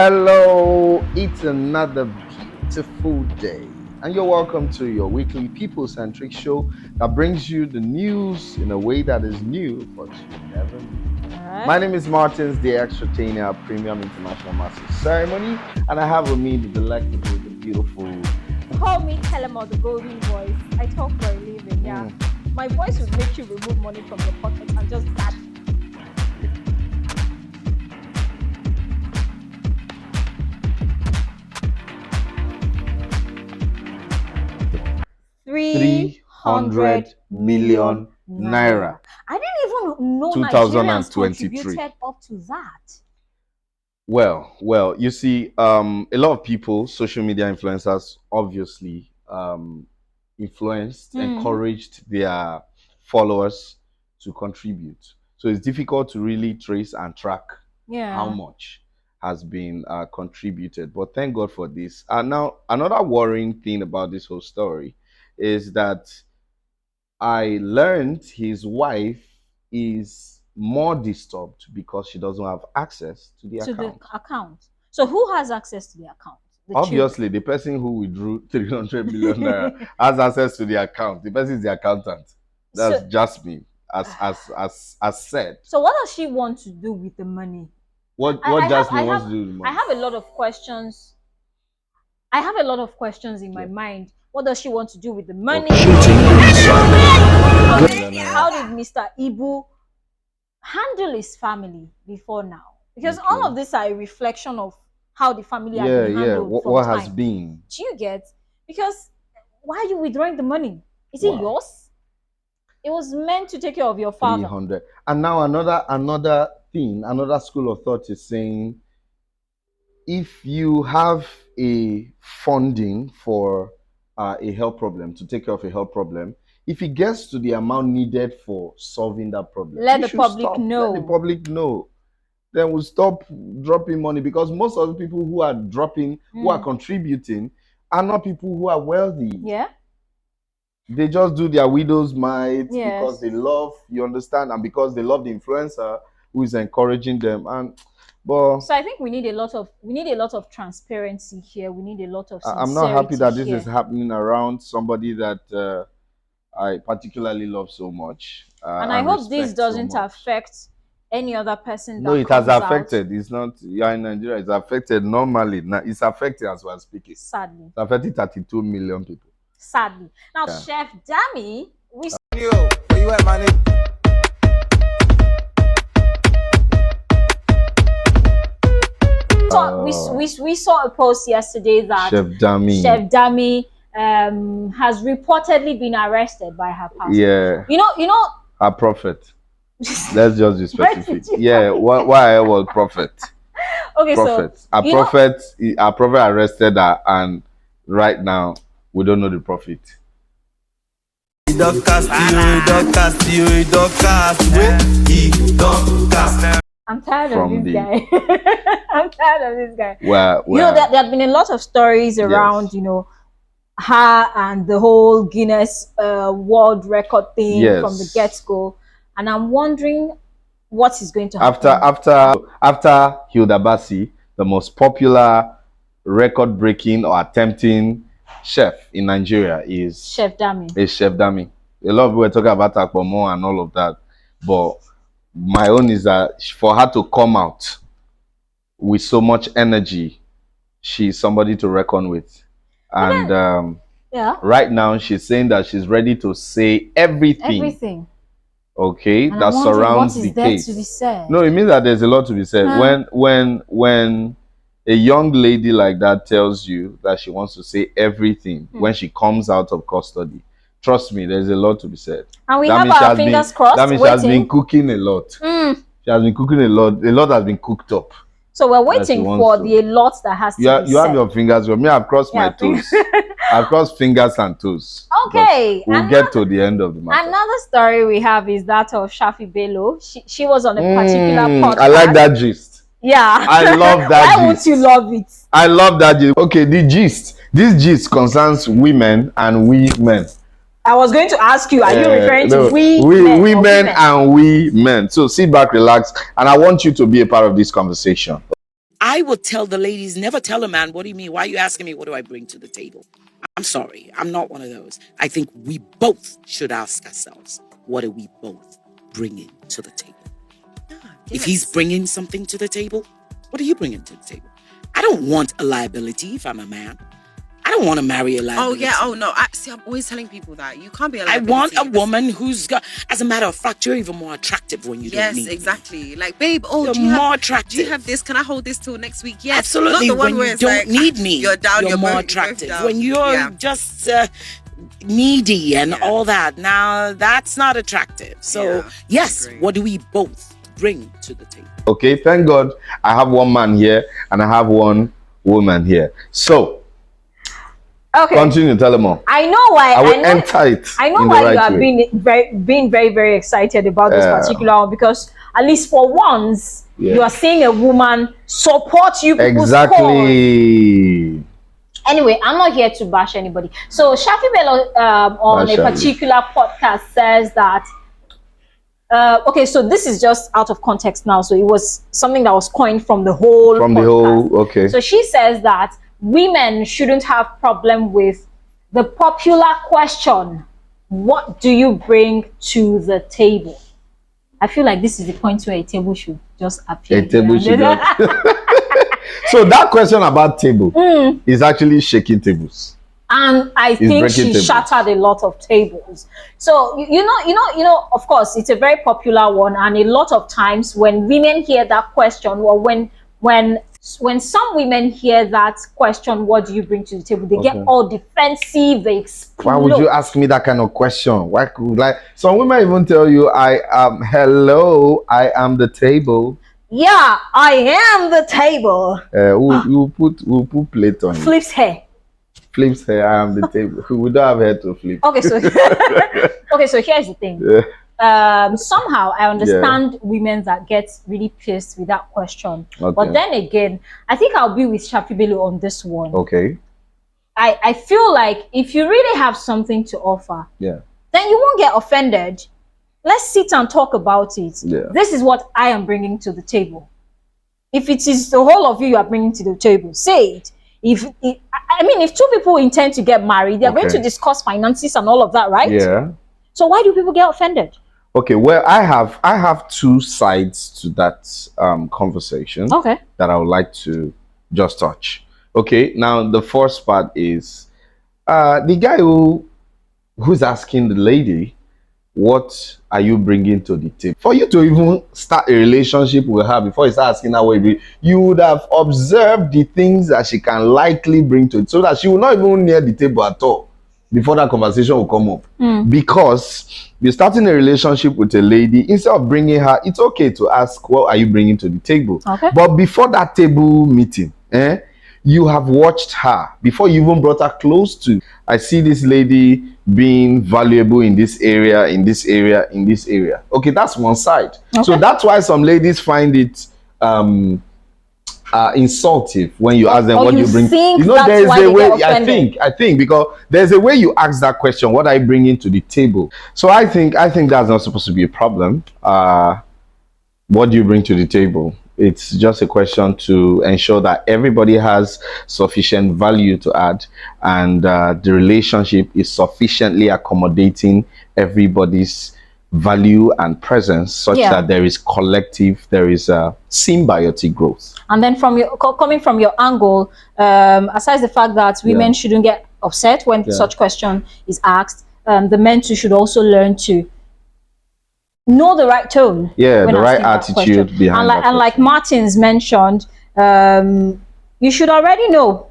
Hello, it's another beautiful day, and you're welcome to your weekly people-centric show that brings you the news in a way that is new, but you never knew. My name is Martins, the Extratania Premium International Master Ceremony, and I have with me the delectable, the beautiful. Call me Telema, the golden voice. I talk for a living, yeah. My voice would make you remove money from your pocket and just that. 300 million naira. I didn't even know 2023. Nigerians contributed up to that. Well, you see, a lot of people, social media influencers, obviously, influenced, encouraged their followers to contribute. So it's difficult to really trace and track how much has been contributed. But thank God for this. And now, another worrying thing about this whole story is that I learned his wife is more disturbed because she doesn't have access to the account. So who has access to the account? Obviously, the person who withdrew 300 million naira has access to the account. The person is the accountant. That's just me, as said. So what does she want to do with the money? What Jasmine wants to do with the money? I have a lot of questions. I have a lot of questions in my mind. What does she want to do with the money? How did Mr. Ibu handle his family before now? Because all of these are a reflection of how the family has been handled from what time. has been. Do you get? Because why are you withdrawing the money? Is it yours? It was meant to take care of your father. 300. And now another thing, another school of thought is saying, if you have a funding for a health problem, to take care of a health problem, if it gets to the amount needed for solving that problem, let the public know. Let the public know. Then we'll stop dropping money, because most of the people who are dropping, who are contributing, are not people who are wealthy. Yeah. They just do their widow's mite because they love, you understand, and because they love the influencer who is encouraging them. So I think we need a lot of transparency here. We need a lot of sincerity. I'm not happy that this is happening around somebody that I particularly love so much. And I hope this doesn't affect any other person. No, it has affected. It's not. You're in Nigeria. It's affected normally. Now it's affected as we're speaking. Sadly, it's affected 32 million people. Sadly. Now, Chef Dami, we saw a post yesterday that Chef Dami has reportedly been arrested by her pastor. Yeah. You know her prophet. Let's just be specific. Why I was prophet. Okay, prophet. So a prophet arrested her, and right now we don't know the prophet. I'm tired of this guy. I'm tired of this guy. Well, you know, there have been a lot of stories around, you know, her and the whole Guinness World Record thing from the get-go, and I'm wondering what is going to happen after Hilda Bassi, the most popular record-breaking or attempting chef in Nigeria is Chef Dami. A lot of people were talking about Akpomo and all of that, but my own is that for her to come out with so much energy, she's somebody to reckon with. And right now she's saying that she's ready to say everything. Okay, that surrounds the case. To be said? No, it means that there's a lot to be said. When a young lady like that tells you that she wants to say everything when she comes out of custody, trust me, there's a lot to be said. And we have our fingers crossed. That means she has been cooking a lot. She has been cooking a lot. A lot has been cooked up. So we're waiting for the lot that has to be said. You have your fingers with me. I've crossed my toes. I've crossed fingers and toes. Okay. We'll get to the end of the matter. Another story we have is that of Shafi Bello. She was on a particular podcast. I like that gist. Yeah. I love that Why won't you love it? I love that gist. Okay, the gist. This gist concerns women and we men. I was going to ask you, are you referring to women and we men? So sit back, relax, and I want you to be a part of this conversation. I would tell the ladies, never tell a man, what do you mean? Why are you asking me, what do I bring to the table? I'm sorry, I'm not one of those. I think we both should ask ourselves, what are we both bringing to the table? Yes. If he's bringing something to the table, what are you bringing to the table? I don't want a liability if I'm a man. I don't want to marry a liability. Oh, yeah. Oh, no. I'm always telling people that. You can't be a liability. I want a woman who's got... As a matter of fact, you're even more attractive when you don't need Yes, exactly. Like, babe, you're more attractive. Do you have this? Can I hold this till next week? Yes. Absolutely. Not the one when where you it's don't like, need me, you're down, you're more both, attractive. Down. When you're just needy and all that, now that's not attractive. So, yes, what do we both bring to the table? Okay, thank God I have one man here and I have one woman here. So, okay, continue, tell them more. I know why. I will enter it. I know why you are being very, very excited about this particular one, because at least for once you are seeing a woman support you people's cause. Exactly. Anyway, I'm not here to bash anybody. So Shafi Bello on a particular podcast says that okay, so this is just out of context now. So it was something that was coined from the whole podcast. Okay. So she says that women shouldn't have problem with the popular question, what do you bring to the table? I feel like this is the point where a table should just appear. A table should So that question about table is actually shaking tables. And I think she shattered a lot of tables. So you know, of course, it's a very popular one, and a lot of times when women hear that question, or when some women hear that question, what do you bring to the table, they get all defensive, they explode. Why would you ask me that kind of question? Why could, like, some women even tell you, I am the table. Yeah, I am the table. We'll put plate on Flips hair. Flips hair, I am the table. We don't have hair to flip. Okay, so okay, so here's the thing. Somehow I understand women that get really pissed with that question. But then again, I think I'll be with Shafi Bello on this one. Okay. I feel like if you really have something to offer, then you won't get offended. Let's sit and talk about it. This is what I am bringing to the table. If it is the whole of you are bringing to the table, say it. I mean, if two people intend to get married, they're going to discuss finances and all of that, right? Yeah. So why do people get offended? Okay, well, I have two sides to that conversation. Okay. That I would like to just touch. Okay, now the first part is the guy who's asking the lady, what are you bringing to the table? For you to even start a relationship with her, before you start asking her what you bring, you would have observed the things that she can likely bring to it, so that she will not even near the table at all before that conversation will come up. Because you're starting a relationship with a lady, instead of bringing her, it's okay to ask, what are you bringing to the table? Okay. But before that table meeting, you have watched her before you even brought her close to, I see this lady being valuable in this area, in this area, in this area. Okay, that's one side. So that's why some ladies find it insultive when you ask them what you bring. You know, there is a way. I think because there's a way you ask that question, what are you bringing to the table? So I think that's not supposed to be a problem. What do you bring to the table? It's just a question to ensure that everybody has sufficient value to add, and the relationship is sufficiently accommodating everybody's value and presence, such that there is symbiotic growth. And then coming from your angle, aside the fact that women shouldn't get upset when such question is asked, the men too should also learn to know the right tone. The right attitude behind and like Martins mentioned, you should already know.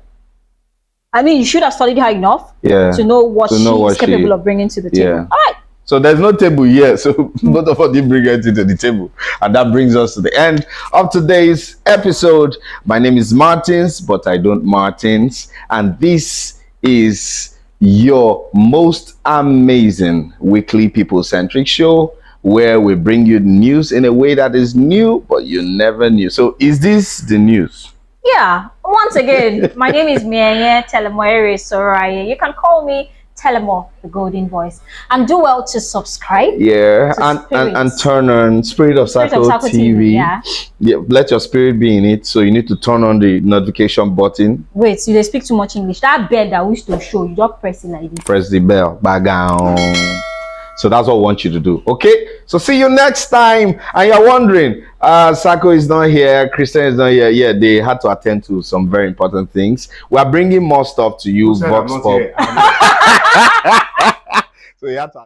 I mean, you should have studied her enough to know what she's capable of bringing to the table. All right. So there's no table here. So both of us didn't bring anything to the table. And that brings us to the end of today's episode. My name is Martins, but I don't Martins. And this is your most amazing weekly people-centric show, where we bring you news in a way that is new, but you never knew. So is this the news? Yeah. Once again, my name is Mienye Telemoere Soraye. You can call me Telemo, the golden voice. And do well to subscribe. Yeah, and turn on Spirit of Sacotv TV. Yeah, let your spirit be in it. So you need to turn on the notification button. Wait, so they speak too much English. That bell that we used to show, you just press it like this. Press the bell. Bang. So that's what I want you to do. Okay? So see you next time. And you're wondering, Sako is not here, Christian is not here. Yeah, they had to attend to some very important things. We are bringing more stuff to you, Vox Pop. So you have to